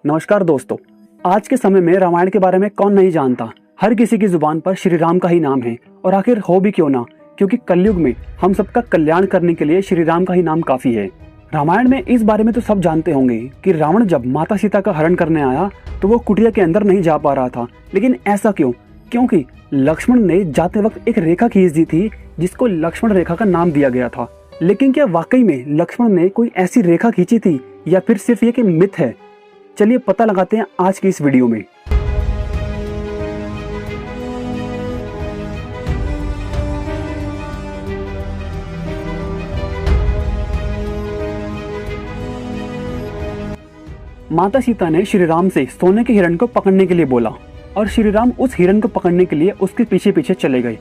नमस्कार दोस्तों, आज के समय में रामायण के बारे में कौन नहीं जानता। हर किसी की जुबान पर श्री राम का ही नाम है और आखिर हो भी क्यों ना, क्योंकि कलयुग में हम सबका कल्याण करने के लिए श्री राम का ही नाम काफी है। रामायण में इस बारे में तो सब जानते होंगे कि रावण जब माता सीता का हरण करने आया तो वो कुटिया के अंदर नहीं जा पा रहा था। लेकिन ऐसा क्यों? क्योंकि लक्ष्मण ने जाते वक्त एक रेखा खींच दी थी जिसको लक्ष्मण रेखा का नाम दिया गया था। लेकिन क्या वाकई में लक्ष्मण ने कोई ऐसी रेखा खींची थी या फिर सिर्फ ये कि मिथ है? चलिए पता लगाते हैं आज की इस वीडियो में। माता सीता ने श्री राम से सोने के हिरण को पकड़ने के लिए बोला और श्री राम उस हिरण को पकड़ने के लिए उसके पीछे पीछे चले गए।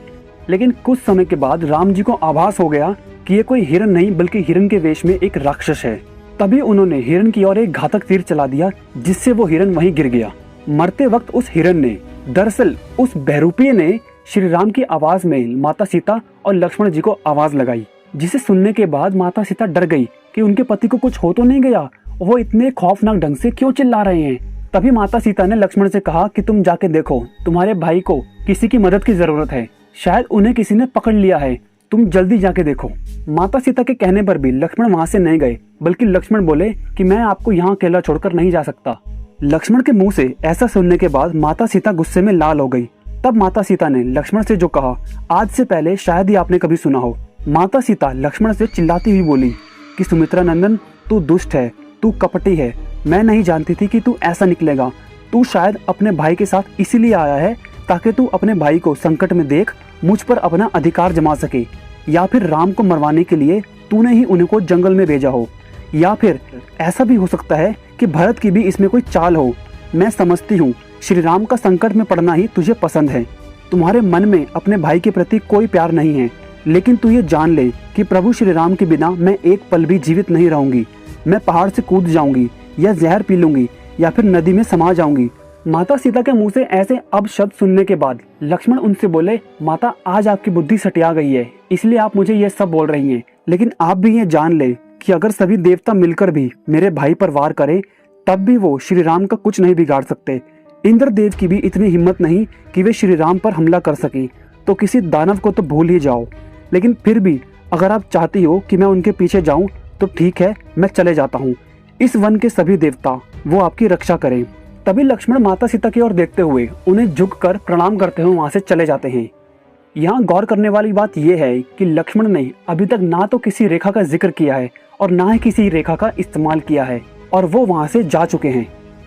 लेकिन कुछ समय के बाद राम जी को आभास हो गया कि ये कोई हिरण नहीं बल्कि हिरण के वेश में एक राक्षस है। तभी उन्होंने हिरण की ओर एक घातक तीर चला दिया जिससे वो हिरण वहीं गिर गया। मरते वक्त उस हिरण ने, दरअसल उस बहरूपीय ने श्री राम की आवाज में माता सीता और लक्ष्मण जी को आवाज लगाई, जिसे सुनने के बाद माता सीता डर गई कि उनके पति को कुछ हो तो नहीं गया, वो इतने खौफनाक ढंग से क्यों चिल्ला रहे हैं। तभी माता सीता ने लक्ष्मण से कहा कि तुम जाके देखो, तुम्हारे भाई को किसी की मदद की जरूरत है, शायद उन्हें किसी ने पकड़ लिया है, तुम जल्दी जाके देखो। माता सीता के कहने पर भी लक्ष्मण वहां से नहीं गए, बल्कि लक्ष्मण बोले कि मैं आपको यहाँ अकेला छोड़कर नहीं जा सकता। लक्ष्मण के मुंह से ऐसा सुनने के बाद माता सीता गुस्से में लाल हो गई। तब माता सीता ने लक्ष्मण से जो कहा आज से पहले शायद ही आपने कभी सुना हो। माता सीता लक्ष्मण से चिल्लाती हुई बोली कि सुमित्रा नंदन, तू दुष्ट है, तू कपटी है, मैं नहीं जानती थी कि तू ऐसा निकलेगा। तू शायद अपने भाई के साथ इसीलिए आया है ताकि तू अपने भाई को संकट में देख मुझ पर अपना अधिकार जमा सके, या फिर राम को मरवाने के लिए तूने ही उन्हें को जंगल में भेजा हो, या फिर ऐसा भी हो सकता है कि भरत की भी इसमें कोई चाल हो। मैं समझती हूँ श्री राम का संकट में पड़ना ही तुझे पसंद है। तुम्हारे मन में अपने भाई के प्रति कोई प्यार नहीं है, लेकिन तू ये जान ले कि प्रभु श्री राम के बिना मैं एक पल भी जीवित नहीं रहूंगी। मैं पहाड़ से कूद जाऊंगी या जहर पी लूंगी या फिर नदी में समा जाऊंगी। माता सीता के मुंह से ऐसे अब शब्द सुनने के बाद लक्ष्मण उनसे बोले, माता आज आपकी बुद्धि सटिया गई है, इसलिए आप मुझे ये सब बोल रही हैं। लेकिन आप भी ये जान ले कि अगर सभी देवता मिलकर भी मेरे भाई पर वार करें तब भी वो श्री राम का कुछ नहीं बिगाड़ सकते। इंद्रदेव की भी इतनी हिम्मत नहीं कि वे श्री राम पर हमला कर सके, तो किसी दानव को तो भूल ही जाओ। लेकिन फिर भी अगर आप चाहती हो कि मैं उनके पीछे जाऊं तो ठीक है, मैं चले जाता हूँ। इस वन के सभी देवता वो आपकी रक्षा करें। तभी लक्ष्मण माता सीता की ओर देखते हुए उन्हें झुककर प्रणाम करते हुए वहां से चले जाते हैं। यहाँ गौर करने वाली बात यह है कि लक्ष्मण ने अभी तक ना तो किसी रेखा का जिक्र किया है और ना ही किसी रेखा का इस्तेमाल किया है, और वो वहां से जा चुके हैं।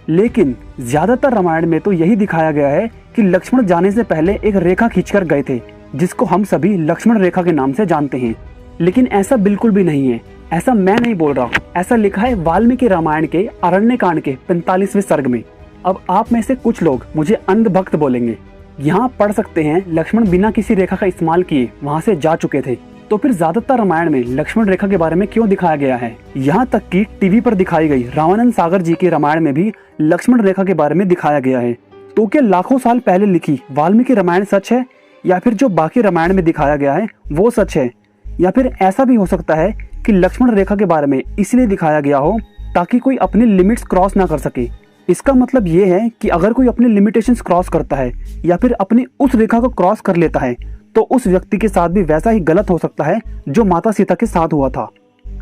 लेकिन ज्यादातर रामायण में तो यही दिखाया गया है कि लक्ष्मण जाने से पहले एक रेखा खींचकर गए थे, जिसको हम सभी लक्ष्मण रेखा के नाम से जानते हैं। लेकिन ऐसा बिल्कुल भी नहीं है, ऐसा मैं नहीं बोल रहा, ऐसा लिखा है वाल्मीकि रामायण के अरण्यकांड के 45वें सर्ग में। अब आप में से कुछ लोग मुझे अंधभक्त बोलेंगे, यहाँ पढ़ सकते हैं लक्ष्मण बिना किसी रेखा का इस्तेमाल किए वहां से जा चुके थे, तो फिर ज्यादातर रामायण में लक्ष्मण रेखा के बारे में क्यों दिखाया गया है? यहाँ तक कि टीवी पर दिखाई गई रामानंद सागर जी के रामायण में भी लक्ष्मण रेखा के बारे में दिखाया गया है। तो क्या लाखों साल पहले लिखी वाल्मीकि रामायण सच है, या फिर जो बाकी रामायण में दिखाया गया है वो सच है? या फिर ऐसा भी हो सकता है कि लक्ष्मण रेखा के बारे में इसलिए दिखाया गया हो ताकि कोई अपनी लिमिट्स क्रॉस ना कर सके। इसका मतलब ये है कि अगर कोई अपनी लिमिटेशंस क्रॉस करता है या फिर अपनी उस रेखा को क्रॉस कर लेता है तो उस व्यक्ति के साथ भी वैसा ही गलत हो सकता है जो माता सीता के साथ हुआ था।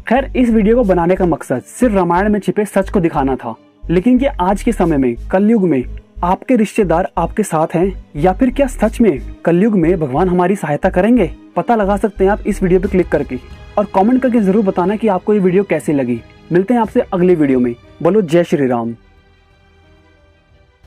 खैर, इस वीडियो को बनाने का मकसद सिर्फ रामायण में छिपे सच को दिखाना था। लेकिन क्या आज के समय में कलयुग में आपके रिश्तेदार आपके साथ हैं, या फिर क्या सच में कलयुग में भगवान हमारी सहायता करेंगे? पता लगा सकते हैं आप इस वीडियो पर क्लिक करके, और कमेंट करके जरूर बताना कि आपको ये वीडियो कैसी लगी। मिलते हैं आपसे अगली वीडियो में। बोलो जय श्री राम।